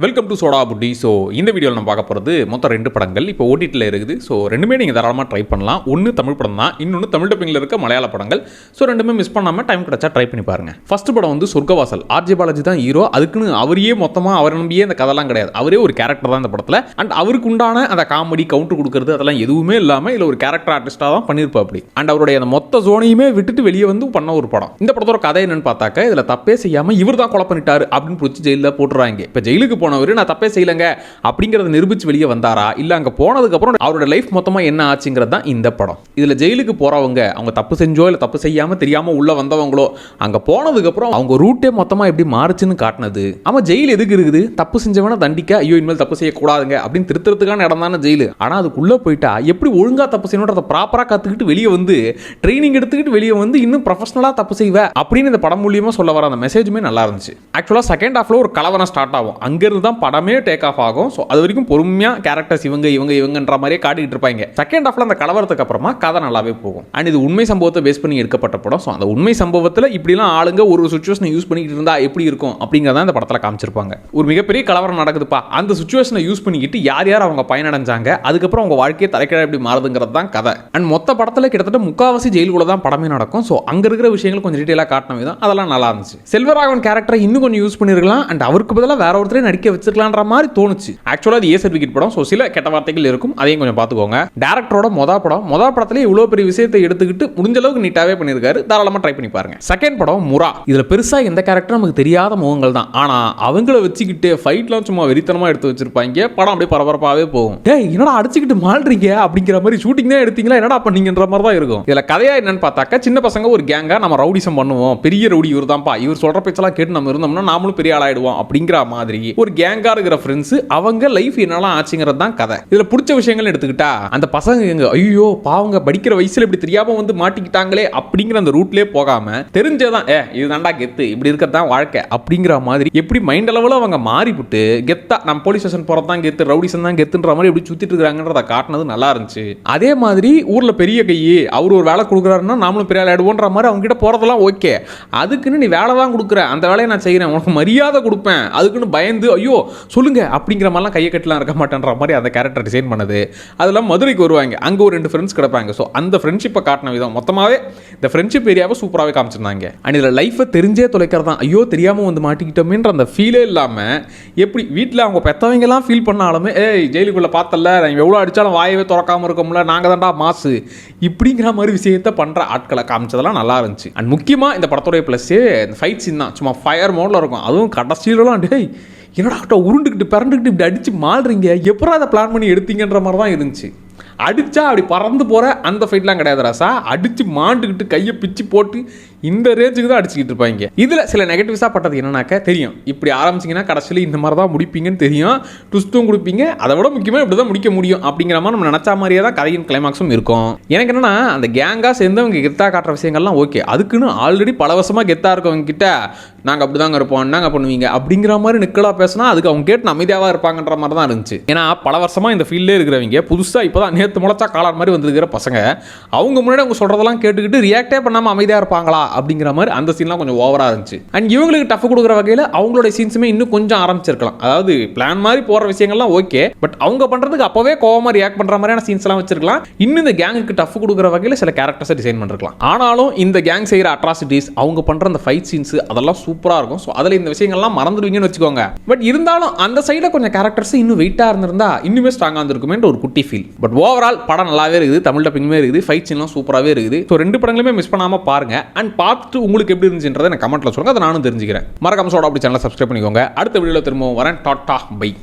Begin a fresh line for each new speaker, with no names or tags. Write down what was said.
Welcome to soda Buti. So இந்த வீடியோவில் நம்ம பார்க்க போகிறது மொத்தம் 2 படங்கள் இப்போ ஓடிடியில் இருக்குது. ஸோ ரெண்டுமே நீங்கள் தாராளமாக ட்ரை பண்ணலாம். ஒன்று தமிழ் படம் தான், இன்னொன்று தமிழ் டப்பிங்கில் இருக்க மலையாள படங்கள். ஸோ ரெண்டுமே மிஸ் பண்ணாமல் டைம் கிடச்சா ட்ரை பண்ணி பாருங்கள். ஃபர்ஸ்ட் படம் வந்து சொர்க்கவாசல். ஆர்ஜே பாலாஜி தான் ஹீரோ. அதுக்குன்னு அவரையே மொத்தமாக அவர் நம்பியே அந்த கதைலாம் கிடையாது. அவரே ஒரு கேரக்டர் தான் இந்த படத்தில். அண்ட் அவருக்கு உண்டான அந்த காமெடி கவுண்டர் கொடுக்குறது அதெல்லாம் எதுவுமே இல்லாமல் இல்லை ஒரு கேரக்டர் ஆர்டிஸ்டாக தான் பண்ணியிருப்பா. அப்படி அண்ட் அவருடைய அந்த மொத்த ஜோனையுமே விட்டுட்டு வெளியே வந்து பண்ண ஒரு படம். இந்த படத்தோட கதை என்னன்னு பார்த்தாக்க இதில் தப்பே செய்யாமல் இவர் தான் கொலை பண்ணிட்டாரு அப்படின்னு பிடிச்சி ஜெயிலில் போட்டுறாங்க. இப்போ ஜெயிலுக்கு போனவர் நான் தப்பே செய்யலங்க அப்படிங்கறத நிரூபிச்சு வெளியே வந்தாரா இல்ல அங்க போனதுக்கு அப்புறம் அவரோட லைஃப் மொத்தமா என்ன ஆச்சுங்கிறது தான் இந்த படம். இதுல ஜெயிலுக்கு போறவங்க அவங்க தப்பு செஞ்சோ இல்ல தப்பு செய்யாம தெரியாம உள்ள வந்தவங்களோ அங்க போனதுக்கு அப்புறம் அவங்க ரூட்டே மொத்தமா எப்படி மாறுச்சுன்னு காட்டினது. ஆமா, ஜெயில் எதுக்கு இருக்குது? தப்பு செஞ்சவன தண்டிக்க, ஐயோ இனிமேல் தப்பு செய்யக்கூடாதுங்க அப்படின்னு திருத்துறதுக்கான இடம் தானே ஜெயிலு. ஆனா அதுக்குள்ள போயிட்டா எப்படி ஒழுங்கா தப்பு செய்யணும்ன்றத ப்ராப்பரா கத்துக்கிட்டு வெளியே வந்து ட்ரைனிங் எடுத்துக்கிட்டு வெளியே வந்து இன்னும் ப்ரொஃபஷனலா தப்பு செய்வ அப்படின்னு இந்த படம் மூலியமா சொல்ல வர அந்த மெசேஜுமே நல்லா இருந்துச்சு. ஆக்சுவலா செகண்ட் ஹாஃப்ல ஒரு கலவரம் ஸ்டார்ட் ஆகும். அங்கிருந்து தான் படமே டேக் ஆஃப் ஆகும். ஸோ அது வரைக்கும் பொறுமையாக கேரக்டர்ஸ் இவங்கன்ற மாதிரியே காட்டிட்டு இருப்பாங்க. செகண்ட் ஹாஃப்ல அந்த கலவரத்துக்கு அப்புறமா கதை நல்லாவே போகும். அண்ட் இது உண்மை சம்பவத்தை பேஸ் பண்ணி எடுக்கப்பட்ட படம். ஸோ அந்த உண்மை சம்பவத்தில் இப்படிலாம் ஆளுங்க ஒரு சுச்சுவேஷனை யூஸ் பண்ணிட்டு இருந்தா எப்படி இருக்கும் அப்படிங்கிறத இந்த படத்தில் காமிச்சிருப்பாங்க. ஒரு மிகப்பெரிய கலவரம் நடக்குதுப்பா, அந்த சுச்சுவேஷனை யூஸ் பண்ணிக்கிட்டு யார் யார் அவங்க பயனடைஞ்சாங்க, அதுக்கப்புறம் அவங்க வாழ்க்கையை தலைக்கிட எப்படி மாறுதுங்கிறது தான் கதை. அண்ட் மொத்த படத்தில் கிட்டத்தட்ட முக்காவாசி ஜெயிலுக்குள்ள தான் படமே நடக்கும். ஸோ அங்கே இருக்கிற விஷயங்கள் கொஞ்சம் டீட்டெயிலாக காட்டின விதம் அதெல்லாம் நல்லா இருந்துச்சு. செல்வராகவன் கேரக்டரை இன்னும் கொஞ்சம் யூஸ் பண்ணிருக்கலாம். அண்ட் அவருக்கு பதிலாக வேற ஒருத்தரே நடிக்க வச்சிருக்கலான்ற மாதிரி தோணுச்சு. ஆக்சுவலா அது ஏ சர்டிஃபிகேட் படம். ஸோ சில கெட்ட வார்த்தைகள் இருக்கும், அதையும் கொஞ்சம் பார்த்துக்கோங்க. டேரக்டரோட மொதல் படத்துல இவ்வளோ பெரிய விஷயத்தை எடுத்துக்கிட்டு முடிஞ்ச அளவுக்கு நீட்டாவே பண்ணியிருக்காரு. தாராளமாக ட்ரை பண்ணி பாருங்க. செகண்ட் படம் முரா. இதுல பெருசா எந்த கேரக்டரும் நமக்கு தெரியாத முகங்கள் தான். ஆனா அவங்கள வச்சுக்கிட்டு ஃபைட்லாம் சும்மா வெறித்தனமா எடுத்து வச்சிருப்பாங்க. படம் அப்படியே பரபரப்பாகவே போகும். டேய் என்னடா அடிச்சுக்கிட்டு மாள்றீங்க அப்படிங்கிற மாதிரி ஷூட்டிங் தான் எடுத்தீங்களா என்னடா பண்ணீங்கன்ற மாதிரி தான் இருக்கும். இதுல கதையா என்னன்னு பார்த்தாக்க சின்ன பசங்க ஒரு கேங்கா நம்ம ரவுடிசம் பண்ணுவோம், பெரிய ரவுடி இவர் தான்ப்பா, இவர் சொல்ற பேச்செல்லாம் கேட்டு நம்ம இருந்தோம்னா நாமளும் பெரிய ஆளாயிடுவோம் அப்படிங்கிற மாதிரி ஒரு கேங்கா இருக்கிற ஃப்ரெண்ட்ஸ் அவங்க லைஃப் என்னலாம் ஆச்சுங்கிறது தான் கதை. இதுல பிடிச்ச விஷயங்கள் எடுத்துக்கிட்டா அந்த பசங்க எங்க ஐயோ பாவங்க படிக்கிற வயசுல இப்படி தெரியாம வந்து மாட்டிக்கிட்டாங்களே அப்படிங்கிற அந்த ரூட்லயே போகாம தெரிஞ்சதான் இது தாண்டா கெத்து, இப்படி இருக்கிறதான் வாழ்க்கை அப்படிங்கிற மாதிரி எப்படி மைண்ட் அளவுல அவங்க மாறிவிட்டு கெத்தா நம்ம போலீஸ் ஸ்டேஷன் போறதான் கெத்து, ரவுடிசன் தான் கெத்துன்ற மாதிரி எப்படி சுத்திட்டு இருக்காங்கன்றத காட்டினது நல்லா இருந்துச்சு. அதே மாதிரி ஊர்ல பெரிய கையே அவர் ஒரு வேலை கொடுக்குறாருன்னா நாமளும் பெரிய ஆயிடுவோன்ற மாதிரி அவங்க கிட்ட போறதெல்லாம் ஓகே. அதுக்குன்னு நீ வேலை தான் கொடுக்குற, அந்த வேலையை நான் செய்யறேன், உனக்கு மரியாதை கொடுப்பேன், அதுக்குன்னு பயந்து ஐயோ சொல்லுங்க அப்படிங்கிற மாதிரிலாம் கையை கட்டலாம் இருக்க மாட்டேன்ற மாதிரி அந்த கேரக்டர் டிசைன் பண்ணது. அதெல்லாம் மதுரைக்கு வருவாங்க, அங்கே ஒரு 2 ஃப்ரெண்ட்ஸ் கிடப்பாங்க. ஸோ அந்த ஃப்ரெண்ட்ஷிப்பை காட்டின விதம் மொத்தமாகவே இந்த ஃப்ரெண்ட்ஷிப் ஏரியாவை சூப்பராகவே காமிச்சிருந்தாங்க. அண்ட் இதில் லைஃப்பை தெரிஞ்சே தொலைக்கிறது தான், ஐயோ தெரியாமல் வந்து மாட்டிக்கிட்டோமேன்ற அந்த ஃபீலே இல்லாமல் எப்படி வீட்டில் அவங்க பெற்றவங்கலாம் ஃபீல் பண்ணாலுமே ஏய் ஜெயிலுக்குள்ளே பார்த்தல நான் எவ்வளோ அடித்தாலும் வாயவே திறக்காமல் இருக்கோம்ல, நாங்கள் தான்டா மாசு இப்படிங்கிற மாதிரி விஷயத்தை பண்ணுற ஆட்களை காமிச்சதெல்லாம் நல்லா இருந்துச்சு. அண்ட் முக்கியமாக இந்த படத்தோடைய ப்ளஸ்ஸே இந்த ஃபைட் சீன் தான். சும்மா ஃபயர் மோடில் இருக்கும். அதுவும் கடைசியிலலாம் டேய் என்னடா உருண்டுக்கிட்டு பிறண்டுக்கிட்டு இப்படி அடிச்சு மாள்றீங்க, எப்பறம் அதை பிளான் பண்ணி எடுத்தீங்கன்ற மாதிரி தான் இருந்துச்சு. அடிச்சா அப்படி பறந்து போற அந்த ஃபைட்லாம் கிடையாது ராசா, அடிச்சு மாண்டுக்கிட்டு கையை பிச்சு போட்டு இந்த ரேஞ்சுக்கு தான் அடிச்சுக்கிட்டு இருப்பாங்க. இதுல சில நெகட்டிவ்ஸா பட்டது என்னன்னாக்க தெரியும் இப்படி ஆரம்பிச்சிங்கன்னா கடைசியில் இந்த மாதிரி தான் முடிப்பீங்கன்னு தெரியும், ட்விஸ்ட்டும் கொடுப்பீங்க, அதை விட முக்கியமாக இப்படி தான் முடிக்க முடியும் அப்படிங்கிற மாதிரி நம்ம நினச்சா மாதிரியே தான் கதையின் கிளைமாக்ஸும் இருக்கும். எனக்கு என்னன்னா அந்த கேங்காக சேர்ந்தவங்க கெத்தாக காட்டுற விஷயங்கள்லாம் ஓகே, அதுக்குன்னு ஆல்ரெடி பல வருஷமாக கெத்தாக இருக்கவங்க கிட்ட நாங்கள் அப்படி தாங்க இருப்போம், நாங்கள் பண்ணுவீங்க அப்படிங்கிற மாதிரி நிக்கலாக பேசினா அதுக்கு அவங்க கேட்டு அமைதியாக இருப்பாங்கன்ற மாதிரி தான் இருந்துச்சு. ஏன்னா பல வருஷமாக இந்த ஃபீல்டே இருக்கிறவங்க புதுசாக இப்போ தான் நேற்று முளைச்சா காலார் மாதிரி வந்துருக்கிற பசங்க அவங்க முன்னாடி அவங்க சொல்கிறதெல்லாம் கேட்டுக்கிட்டு ரியாக்டே பண்ணாமல் அமைதியாக இருப்பாங்களா அப்படிங்கிற மாதிரி அந்த சீன்லாம் கொஞ்சம் ஓவராக இருந்துச்சு. அண்ட் இவங்களுக்கு டஃப் கொடுக்குற வகையில் அவங்களோட சீன்ஸுமே இன்னும் கொஞ்சம் ஆரம்பிச்சிருக்கலாம். அதாவது பிளான் மாதிரி போகிற விஷயங்கள்லாம் ஓகே, பட் அவங்க பண்ணுறதுக்கு அப்போவே கோவமாக ரியாக்ட் பண்ணுற மாதிரியான சீன்ஸ் எல்லாம் வச்சிருக்கலாம். இன்னும் இந்த கேங்குக்கு டஃப் கொடுக்குற வகையில் சில கேரக்டர்ஸை டிசைன் பண்ணிருக்கலாம். ஆனாலும் இந்த கேங் செய்கிற அட்ராசிட்டிஸ் அவங்க பண்ணுற அந்த ஃபைட் சீன்ஸ் அதெல்லாம் சூப்பராக இருக்கும். ஸோ அதில் இந்த விஷயங்கள்லாம் மறந்துடுவீங்கன்னு வச்சுக்கோங்க. பட் இருந்தாலும் அந்த சைடில் கொஞ்சம் கேரக்டர்ஸ் இன்னும் வெயிட்டாக இருந்திருந்தா இன்னுமே ஸ்ட்ராங்காக இருந்திருக்குமேன்ற ஒரு குட்டி ஃபீல். பட் ஓவரால் படம் நல்லாவே இருக்குது, தமிழ் டப்பிங்குமே இருக்குது, ஃபைட் சீன்லாம் சூப்பராகவே இருக்குது. ஸோ 2 படங்களுமே மிஸ் பண்ணாமல் பாருங்க. அண்ட் பார்த்துட்டு உங்களுக்கு எப்படி இருந்துச்சுன்றதை எனக்கு கமெண்ட்ல சொல்லுங்க, அதை நானும் தெரிஞ்சுக்கிறேன். மறக்காம சோடா அப்படி சேனலை சப்ஸ்கிரைப் பண்ணிக்கோங்க. அடுத்த வீடியோவில் திரும்பவும் வரேன். Tata bye.